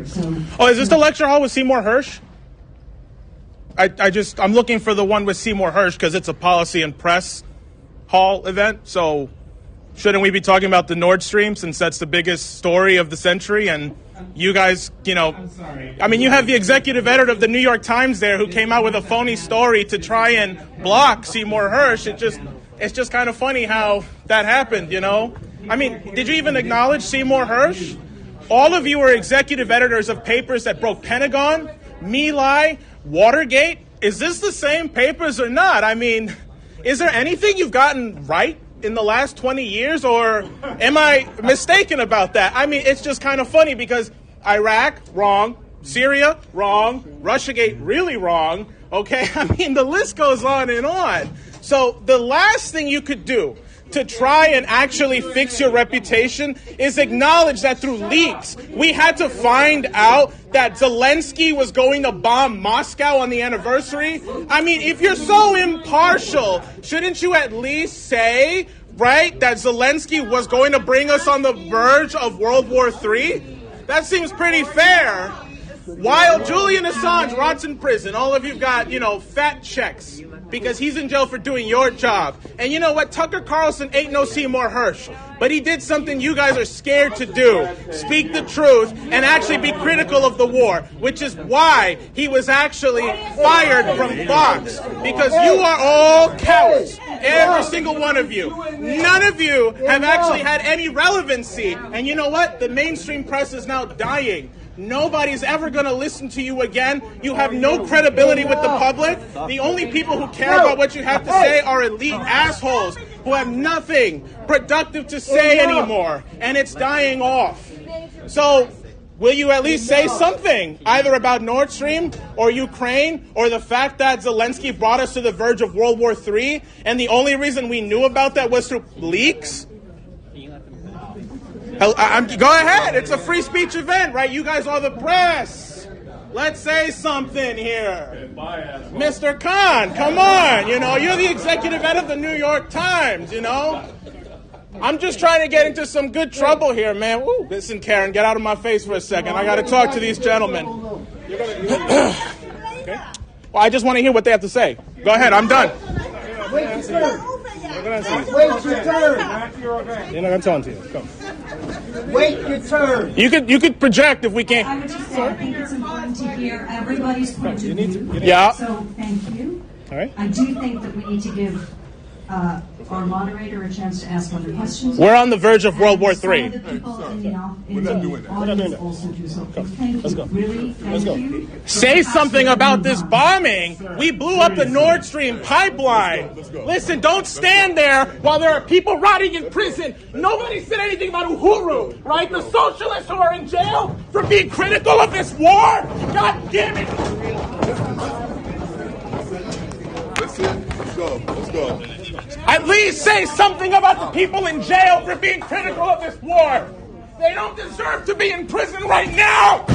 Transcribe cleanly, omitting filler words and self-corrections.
So, oh, is this the lecture hall with Seymour Hersh? I'm looking for the one with Seymour Hersh because it's a policy and press hall event. So shouldn't we be talking about the Nord Stream since that's the biggest story of the century? And you guys, I'm sorry. I mean, you have the executive editor of the New York Times there who came out with a phony story to try and block Seymour Hersh. It's just kind of funny how that happened, I mean, did you even acknowledge Seymour Hersh? All of you are executive editors of papers that broke Pentagon, My Lai, Watergate. Is this the same papers or not? I mean, is there anything you've gotten right in the last 20 years, or am I mistaken about that? I mean, it's just kind of funny because Iraq, wrong. Syria, wrong. Russiagate, really wrong. Okay, I mean, the list goes on and on. So the last thing you could do to try and actually fix your reputation is acknowledge that through leaks, we had to find out that Zelensky was going to bomb Moscow on the anniversary. I mean, if you're so impartial, shouldn't you at least say, right, that Zelensky was going to bring us on the verge of World War III? That seems pretty fair. While Julian Assange rots in prison, all of you got, fat checks because he's in jail for doing your job. And you know what? Tucker Carlson ain't no Seymour Hersh, but he did something you guys are scared to do. Speak the truth and actually be critical of the war, which is why he was actually fired from Fox, because you are all cowards. Every single one of you. None of you have actually had any relevancy. And you know what? The mainstream press is now dying. Nobody's ever going to listen to you again. You have no credibility with the public. The only people who care about what you have to say are elite assholes who have nothing productive to say anymore. And it's dying off. So will you at least say something, either about Nord Stream or Ukraine or the fact that Zelensky brought us to the verge of World War III and the only reason we knew about that was through leaks? Go ahead. It's a free speech event, right? You guys are the press. Let's say something here. Mr. Khan, come on. You're the executive editor of the New York Times, I'm just trying to get into some good trouble here, man. Woo. Listen, Karen, get out of my face for a second. I got to talk to these gentlemen. Okay. Well, I just want to hear what they have to say. Go ahead. I'm done. Wait your turn. Wait your turn. You're not going to tell them to you. Come. Wait your turn. You could project if we can't. I would just say, I think it's important to hear everybody's point of view. Yeah. So, thank you. All right. I do think that we need to give our moderator a chance to ask other questions. We're on the verge of World War III. We're not doing that. Also do so. Let's go. Really, thank you. Say something about this bombing. We blew up the Nord Stream pipeline. Listen, don't stand there while there are people rotting in prison. Nobody said anything about Uhuru, right? The socialists who are in jail for being critical of this war. God damn it. Let's go. At least say something about the people in jail for being critical of this war. They don't deserve to be in prison right now.